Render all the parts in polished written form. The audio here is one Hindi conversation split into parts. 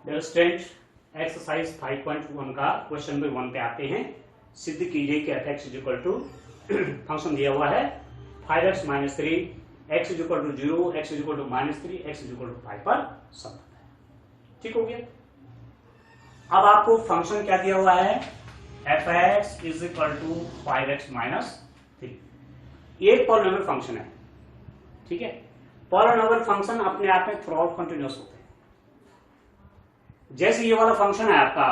स्टूडेंट एक्सरसाइज 5.1 का क्वेश्चन नंबर 1 पे आते हैं। सिद्ध कीजिए कि f x is equal to function दिया हुआ है 5x minus 3, x is equal to 0, x is equal to minus 3, x is equal to 5 पर संबंध है। ठीक हो गया। अब आपको फंक्शन क्या दिया हुआ है, f x is equal to 5x minus 3। एक पॉलिनोमियल फंक्शन है, ठीक है। पॉलिनोमियल फंक्शन अपने आप में थ्रू आउट कंटिन्यूअस होते हैं। जैसे ये वाला फंक्शन है आपका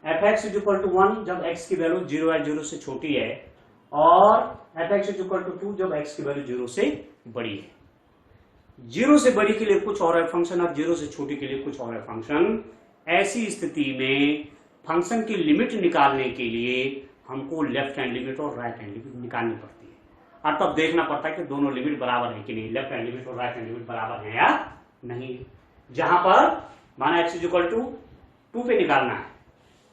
f x is equal to 1 जब एक्स की वैल्यू 0 है, 0 से छोटी है, और f x is equal to 2 जब एक्स की वैल्यू 0 से बड़ी है। 0 से बड़ी के लिए कुछ और है फंक्शन और 0 से छोटी के लिए कुछ और है फंक्शन। ऐसी स्थिति में फंक्शन की लिमिट निकालने के लिए हमको लेफ्ट हैंड लिमिट और राइट हैंड लिमिट निकालनी पड़ती है, और तब देखना पड़ता है कि दोनों लिमिट बराबर है कि नहीं, लेफ्ट हैंड लिमिट और राइट हैंड लिमिट बराबर है या नहीं। जहां पर माना एक्स इज इक्वल टू 2 पे निकालना है,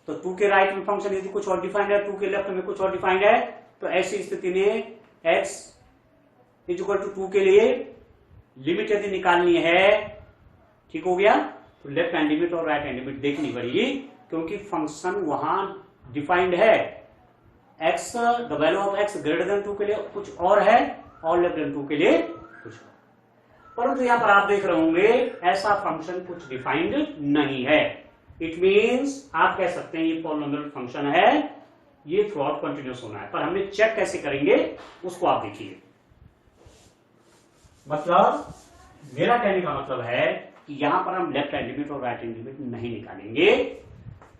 तो 2 के राइट में फंक्शन यदि कुछ और डिफाइंड है, 2 के लेफ्ट में कुछ और डिफाइंड है, तो ऐसी स्थिति में एक्स इज इक्वल टू 2 के लिए लिमिट यदि निकालनी है, ठीक हो गया, तो लेफ्ट हैंड लिमिट और राइट हैंड लिमिट देखनी पड़ेगी, क्योंकि फंक्शन वहां डिफाइंड है। X the value of x greater than 2 के लिए कुछ और है और लेफ्ट देन 2 के लिए कुछ और। परंतु यहां पर आप देख रहे होंगे ऐसा फंक्शन कुछ डिफाइंड नहीं है। इट मींस आप कह सकते हैं ये पॉलिनोमियल फंक्शन है, ये थ्रू आउट कंटिन्यूअस होना है। पर हमने चेक कैसे करेंगे उसको आप देखिए। मतलब मेरा कहने का मतलब है कि यहां पर हम लेफ्ट हैंड लिमिट और राइट हैंड लिमिट नहीं निकालेंगे,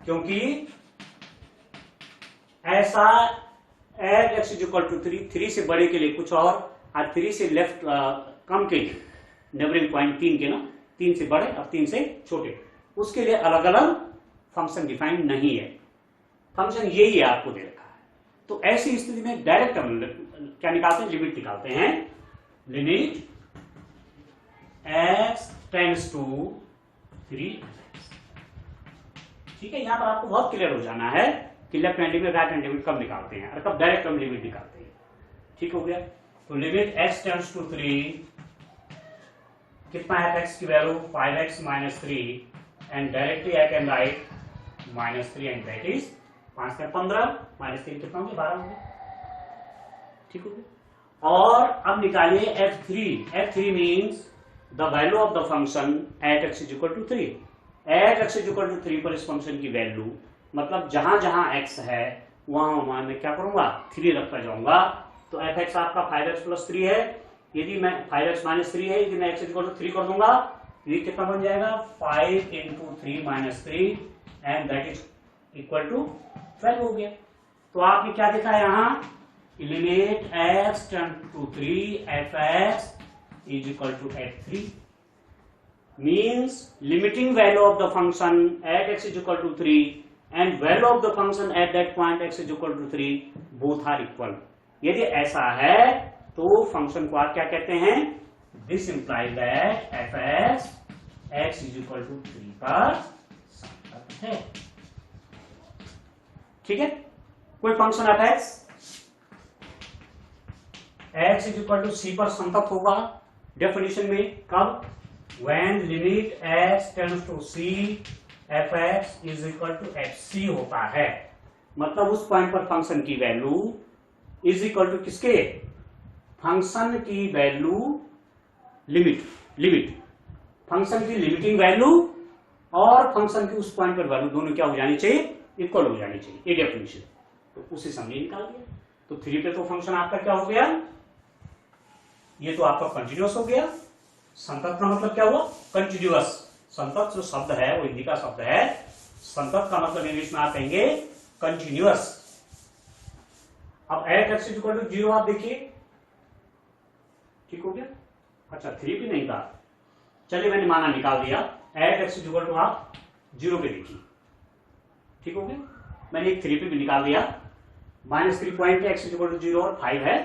क्योंकि ऐसा एक्स इज इक्वल टू 3, 3 से बड़े के लिए कुछ और 3 से लेफ्ट कम के लिए नेबरिंग पॉइंट 3 के ना, 3 से बड़े और 3 से छोटे, उसके लिए अलग अलग फंक्शन डिफाइंड नहीं है। फंक्शन यही है, आपको दे रखा है। तो ऐसी स्थिति में डायरेक्ट हम क्या निकालते हैं, लिमिट निकालते हैं। लिमिट x टेंड्स टू 3, ठीक है। यहां पर आपको बहुत क्लियर हो जाना है कि left hand limit right hand limit कब निकालते हैं और कब डायरेक्ट हम लिमिट निकालते हैं। ठीक हो गया। तो लिमिट x टेंड्स टू 3, कितना है x की value 5x minus 3, and directly I can write minus 3 and that is 5 में 15 माइनस 3 कितना होंगे 12 होंगे। ठीक हो गया। और अब निकालिए f3 means the value of the function at x is equal to 3। At x is equal to 3 पर इस फंक्शन की वैल्यू, मतलब जहां जहां x है वहां मैं क्या करूंगा 3 रखता जाऊंगा। तो एफ एक्स आपका 5x प्लस 3 है, यदि मैं 5x माइनस 3 है, यदि मैं x इक्वल टू 3 कर दूंगा, ये कितना बन जाएगा 5 into 3 minus 3 and that is equal to 12 हो गया। तो आपने क्या देखा है यहाँ, limit x tend to 3 f x is equal to at 3 means limiting value of the function at x is equal to 3 and value of the function at that point x is equal to 3 both are equal. यदि ऐसा है तो फंक्शन को आप क्या कहते हैं, this implies that f x is equal to 3 पर संतत है। ठीक है। कोई function f x is equal to c पर संतत होगा डेफिनेशन में कब, when limit x tends to c f x is equal to f c होता है। मतलब उस पॉइंट पर फंक्शन की वैल्यू इज इक्वल टू किसके, फंक्शन की वैल्यू लिमिट फंक्शन की लिमिटिंग वैल्यू और फंक्शन की उस पॉइंट पर वैल्यू दोनों क्या हो जानी चाहिए, इक्वल हो जानी चाहिए, ये डेफिनेशन। तो उसी समय निकाल दिया। तो 3 पे तो फंक्शन आपका क्या हो गया, ये तो आपका कंटिन्यूअस हो गया। संतत का मतलब क्या हुआ, कंटिन्यूअस। संतत जो शब्द है वो हिंदी का शब्द है, संतत का मतलब इंग्लिश में आप कहेंगे कंटिन्यूअस। अब at x is equal to 0 आप देखिए, ठीक हो गया। अच्छा 3 भी नहीं था, चलिए मैंने माना निकाल दिया। At x is equal to आप 0 पे देखिए, ठीक हो गया। मैंने एक 3 पे भी निकाल दिया, minus 3 point x is equal to 0 और 5 है,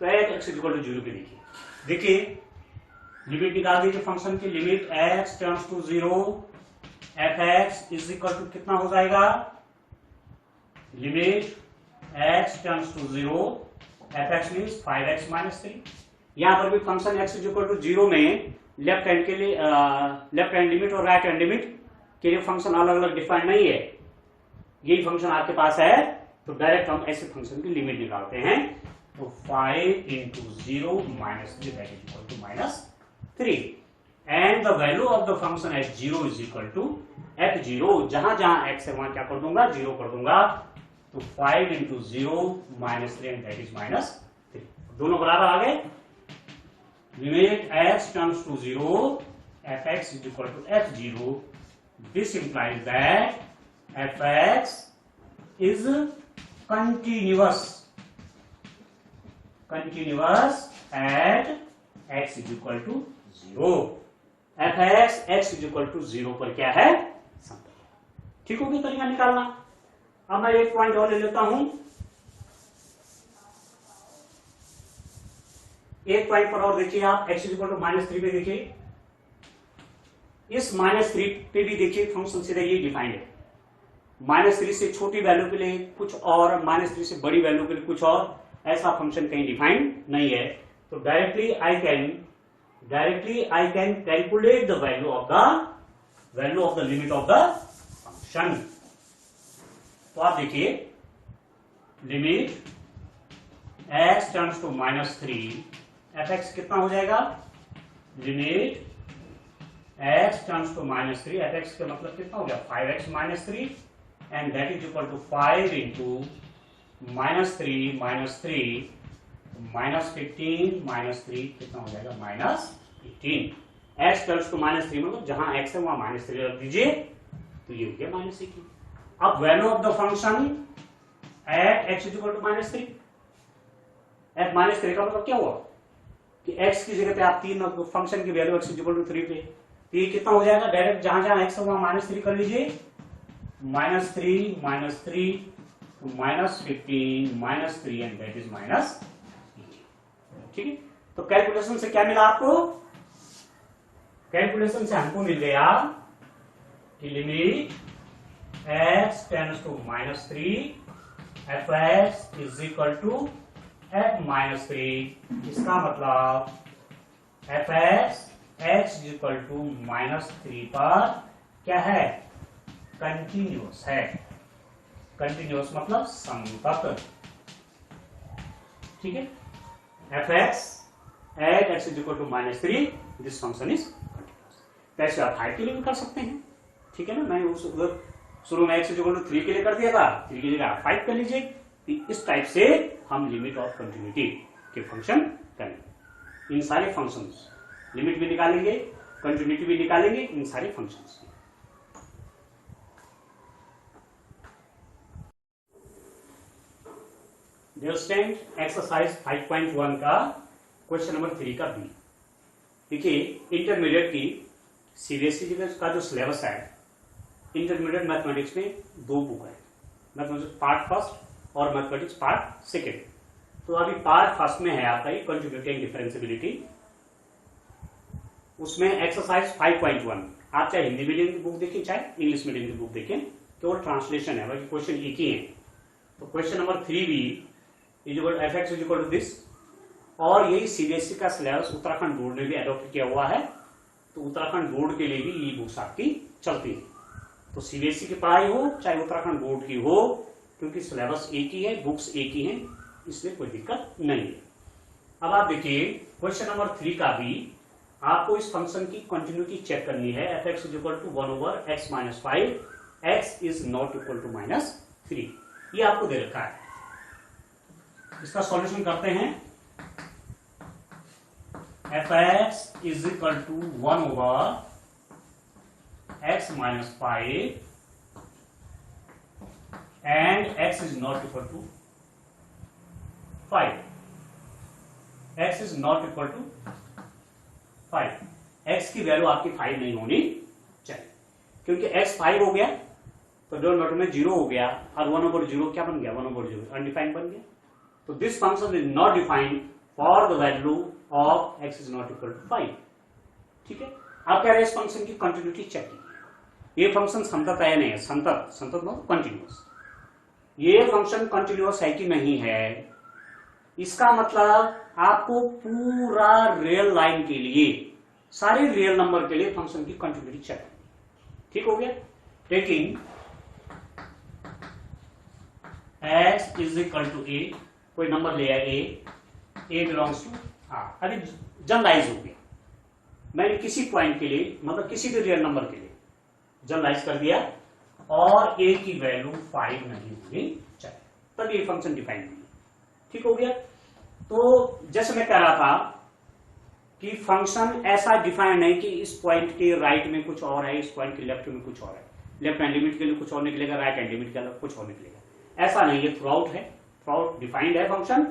तो at x is equal to 0 पे देखिए लिमिट निकाल दीजिए फंक्शन की। Limit x tends to 0 f x is equal to कितना हो जाएगा, limit x tends to 0 f x means 5x minus 3। यहां पर भी function x is equal to 0 में लेफ्ट हैंड के लिए लेफ्ट हैंड लिमिट और राइट हैंड लिमिट के लिए फंक्शन अलग अलग डिफाइंड नहीं है, यही फंक्शन आपके पास है, तो डायरेक्ट हम ऐसे फंक्शन की लिमिट निकालते हैं। तो 5 into 0 minus 3 that is equal to -3 and the value of the function at 0 is equal to f0, जहां जहां x है वहां क्या कर दूंगा 0 कर दूंगा, तो 5 into 0 minus 3 and that is -3, दोनों बराबर आ गए। Limit x tends to 0 fx is equal to f0, this implies that fx is continuous at x is equal to 0, fx x is equal to 0 पर क्या है समतल। ठीक होगी तरीका निकालना। अब मैं एक पॉइंट और ले लेता हूं, एक पॉइंट पर और देखिए आप, x is equal to -3 पे देखिए, इस -3 पे भी देखिए फंक्शन सीधा ये डिफाइंड है, -3 से छोटी वैल्यू के लिए कुछ और, -3 से बड़ी वैल्यू के लिए कुछ और, ऐसा फंक्शन कहीं डिफाइंड नहीं है। तो directly I can calculate the value of the limit of the function. तो आप देखिए limit x turns to -3 fx कितना हो जाएगा, limit x turns to -3 fx का मतलब कितना हो गया 5x -3 and that is equal to 5 into -3 -3 -15 -3 कितना हो जाएगा -18। x टर्न्स टू -3 मतलब जहां x है वहां -3 रख दीजिए, तो ये हो गया -18। अब value of the function at x is equal to -3, at -3 का मतलब क्या हुआ कि x की जगह पे आप 3 फंक्शन की value x is equal to 3 पे, तो ये कितना हो जाएगा, डायरेक्ट जहां जहां x है वहां -3 कर लीजिए, -3 -3 तो -15 -3 एंड दैट इज -18। ठीक है, तो कैलकुलेशन से क्या मिला आपको, कैलकुलेशन से हमको मिल गया कि limit x tends to -3 fx is equal to f -3, इसका मतलब fx x is equal to -3 पर क्या है, कंटिन्यूअस है। कंटिन्यूअस मतलब संतत। ठीक है, fx at x is equal to -3 this function is continuous. कैसे आप 5 के लिए भी कर सकते हैं, ठीक है ना, मैंने उस शुरू में x is equal to 3 के लिए कर दिया था, 3 की जगह आप 5 कर लीजिए। इस टाइप से हम लिमिट ऑफ कंटिन्यूटी के फंक्शन करेंगे। इन सारे फंक्शंस लिमिट भी निकालेंगे, कंटिन्यूटी भी निकालेंगे, इन सारे फंक्शंस। एक्सरसाइज 5.1 का क्वेश्चन नंबर 3 का बी। देखिए इंटरमीडिएट की सीबीएसई का जो सिलेबस है, इंटरमीडिएट मैथमेटिक्स में 2 बुक है, मैथमेटिक्स पार्ट फर्स्ट और मैथमेटिक्स पार्ट सेकेंड। तो अभी पार्ट फर्स्ट में है आपका ये कंटिन्यूटी एंड डिफरेंशियबिलिटी, उसमें एक्सरसाइज 5.1 आप चाहे हिंदी मीडियम की बुक देखिए चाहे इंग्लिश मीडियम की बुक देखिए, केवल ट्रांसलेशन है, बाकी क्वेश्चन एक ही है। तो question number 3b is equal fx is equal to this, और यही सीबीएसई का सिलेबस उत्तराखंड बोर्ड ने भी अडॉप्ट किया हुआ है, तो उत्तराखंड बोर्ड के लिए भी ये बुक्स आपकी चलती है। तो सीबीएसई की पढ़ाई हो चाहे उत्तराखंड बोर्ड की हो, क्योंकि सिलेबस एक ही है, बुक्स एक ही हैं, इसलिए कोई दिक्कत नहीं है। अब आप देखिए क्वेश्चन नंबर 3 का भी आपको इस फंक्शन की कंटिन्यूटी चेक करनी है। fx is equal to 1/x - 5, x is not equal to -3, ये आपको दे रखा है। इसका सॉल्यूशन करते हैं। fx is equal to 1/x - 5 and x is not equal to 5. x is not equal to 5. x की वैल्यू आपकी 5 नहीं होनी चाहिए, क्योंकि x 5 हो गया तो डोमेन में 0 हो गया, और 1/0 क्या बन गया, 1/0 अनडिफाइंड बन गया। तो this function is not defined for the value of x is not equal to 5। ठीक है, आप कह रहे हैं इस फंक्शन की कंटिन्यूटी चेक कीजिए। ये फंक्शन संतत है नहीं है, संतत मतलब कंटिन्यूअस। ये फंक्शन कंटिन्यूअस है कि नहीं है, इसका मतलब आपको पूरा रियल लाइन के लिए सारे रियल नंबर के लिए फंक्शन की कंटिन्यूटी चेक करनी है। ठीक हो गया। Taking x is equal to a, कोई नंबर ले आया ए बिलोंग्स टू आर। अभी जनरलाइज हो गया, मैंने किसी पॉइंट के लिए मतलब किसी भी रियल नंबर के लिए जनरलाइज कर दिया और ए की वैल्यू 5 नहीं होनी चाहिए, तब ये फंक्शन डिफाइन नहीं है। ठीक हो गया। तो जैसे मैं कह रहा था कि फंक्शन ऐसा डिफाइन है कि इस पॉइंट के राइट में कुछ और है, इस पॉइंट के लेफ्ट में कुछ और है, लेफ्ट हैंड लिमिट के लिए कुछ और निकलेगा, राइट हैंड लिमिट के लिए कुछ और निकलेगा, ऐसा नहीं है। थ्रू आउट है, थ्रू आउट डिफाइंड है फंक्शन,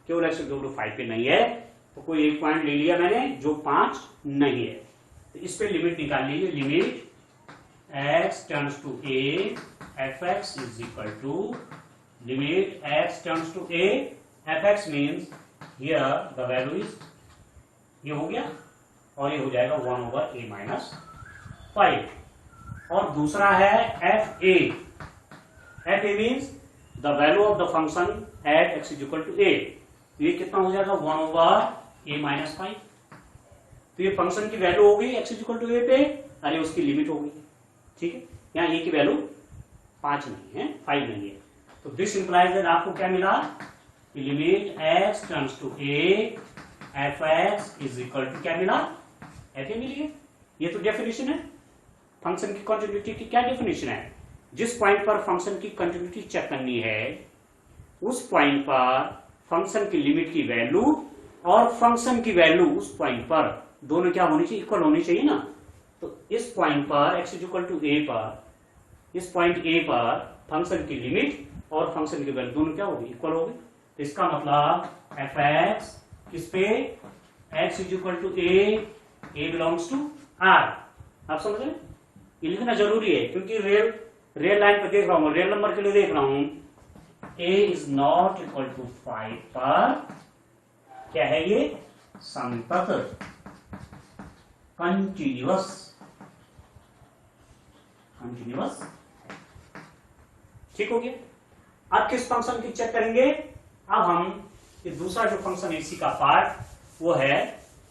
केवल x इक्वल टू 5 पे नहीं है। तो कोई एक पॉइंट ले लिया मैंने जो 5 नहीं है, तो इस पे लिमिट निकाल लीजिए। Limit x turns to a fx is equal to limit x turns to a fx means here the value is, ये हो गया और ये हो जाएगा 1 ओवर a माइनस 5। और दूसरा है fa, fa means the value of the function at x is equal to a, तो ये कितना हो जाएगा 1 ओवर a माइनस 5। तो ये फंक्शन की वैल्यू हो गई x is equal to a पे, अरे उसकी लिमिट हो गई। ठीक है, यहाँ a की वैल्यू 5 नहीं है, 5 नहीं है। तो दिस इंप्लाइज दैट आपको क्या मिला कि limit x turns to a fx is equal to क्या मिला, fa मिल गया। ये तो डेफिनेशन है फंक्शन की कंटिन्यूटी की। क्या डेफिनेशन है? जिस पॉइंट पर फंक्शन की कंटिन्यूटी चेक करनी है उस पॉइंट पर फंक्शन की लिमिट की वैल्यू और फंक्शन की वैल्यू उस पॉइंट पर दोनों क्या होनी चाहिए, इक्वल होनी चाहिए ना। तो इस पॉइंट पर x is equal to a पर, इस पॉइंट a पर फंक्शन की लिमिट और फंक्शन की वैल्यू दोनों क्या होगी, इक्वल होगी। तो इसका मतलब fx किस पे, x is equal to a belongs to r। आप समझ रहे? ये लिखना जरूरी है क्योंकि रियल लाइन पे देख रहा हूं, रियल नंबर के लिए देख रहा हूं, a is not equal to 5 पर क्या है ये, संतत कंटिन्यूअस। ठीक हो गया। अब किस फंक्शन की चेक करेंगे? अब हम ये दूसरा जो फंक्शन है इसी का पार्ट वो है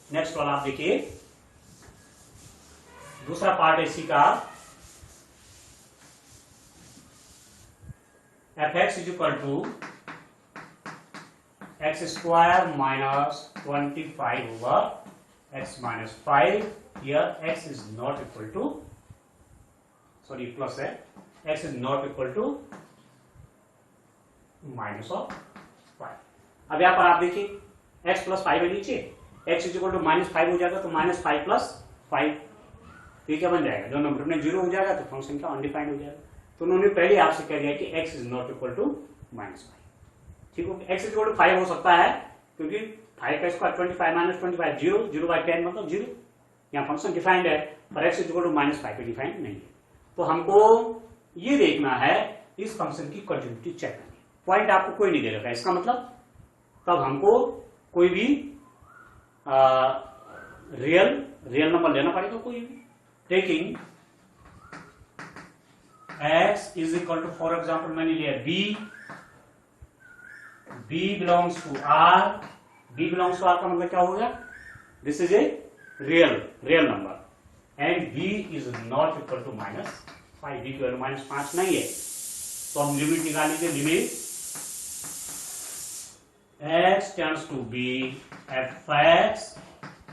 नेक्स्ट वाला, आप देखिए दूसरा पार्ट है इसी का fx is equal to x square minus 25 over x minus 5। Here x is not equal to, sorry plus है, x is not equal to minus of 5। अब यहां पर आप देखिए x प्लस 5 है नीचे, x is equal to minus 5 हो जाएगा तो माइनस 5 प्लस 5, तो क्या बन जाएगा, दोनों नंबर में 0 हो जाएगा तो फंक्शन क्या अनडिफाइंड हो जाएगा। तो उन्होंने पहले आपसे कह दिया कि x is not equal to minus 5। ठीक हो गया। x इज इक्वल टू 5 हो सकता है क्योंकि 5 का स्क्वायर 25 माइनस 25 0, 0/10 मतलब 0। यहाँ फंक्शन डिफाइंड है पर x is equal to minus 5 पे डिफाइंड नहीं है। तो हमको ये देखना है इस फंक्शन की कंटिन्यूटी चेक करनी है। पॉइंट आपको कोई नहीं दे रखा है, इसका मतलब तब हमको कोई भी रियल नंबर लेना पड़ेगा कोई भी। Taking x is equal to, for example मैंने लिया b belongs to r। b belongs to r का मतलब क्या होगा, this is a real number and b is not equal to minus 5। b की वैल्यू माइनस 5 नहीं है, तो हम लिमिट निकालेंगे। Limit x tends to b fx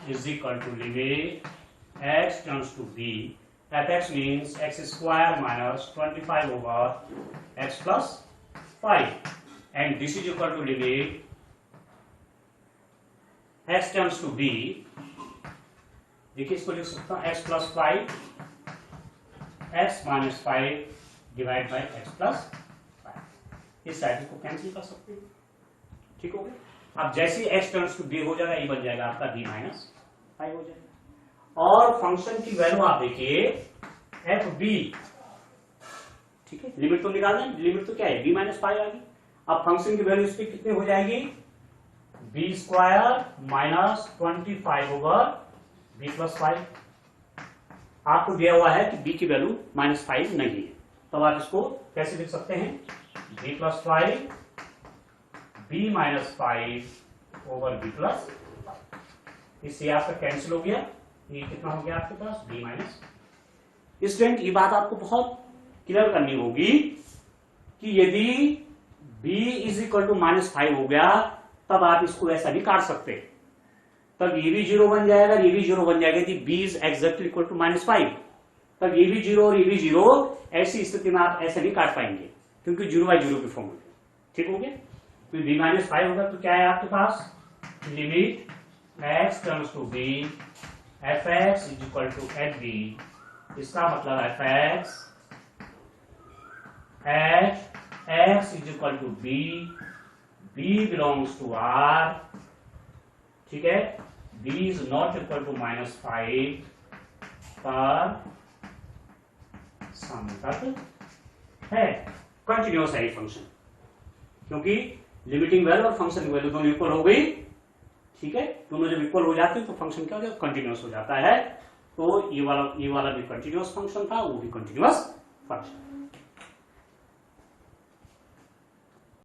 is equal to limit x turns to b, fx means x square minus 25 over x plus 5, and this is equal to limit x turns to b, देखिए इसको लिख सकता हूं x plus 5 x minus 5 divide by x plus 5। इस साइड को कैंसिल कर सकते हैं। ठीक हो गया। अब जैसे ही x टर्न्स टू b हो जाएगा, ये बन जाएगा आपका b माइनस 5 हो जाएगा। और फंक्शन की वैल्यू आप देखिए fb, ठीक है, लिमिट तो निकाल दें, लिमिट तो क्या है b माइनस 5 आ गई। अब फंक्शन की वैल्यू इस पे कितनी हो जाएगी, b square minus 25 over b plus 5। आपको दिया हुआ है कि b की वैल्यू माइनस 5 नहीं है, तब आप इसको कैसे लिख सकते हैं, b plus 5 b minus 5 over b plus 5। इससे आपका कैंसिल हो गया, ये कितना हो गया आपके पास b माइनस। स्टूडेंट ये बात आपको बहुत क्लियर करनी होगी कि यदि b इज इक्वल टू -5 हो गया तब आप इसको ऐसा भी काट सकते, तब ये भी 0 बन जाएगा, ये भी 0 बन जाएगा। यदि b is exactly equal to -5 तब ये भी 0 और ये भी 0, ऐसी स्थिति में आप ऐसे नहीं काट पाएंगे क्योंकि 0/0 की फॉर्म होगी। ठीक हो गया। तो b -5 होगा तो क्या है आपके पास, limit x terms to b fx is equal to fb। इसका मतलब fx x is equal to b, b belongs to r, ठीक है। b is not equal to -5 पर सम तक है, कंटिन्यूअस है फंक्शन, क्योंकि लिमिटिंग वैल्यू और फंक्शन वैल्यू दोनों इक्वल हो गई। ठीक है, दोनों जब इक्वल हो जाते हैं तो फंक्शन क्या हो जाता है, कंटिन्यूअस हो जाता है। तो ये वाला भी कंटिन्यूअस फंक्शन था, वो भी कंटिन्यूअस फंक्शन।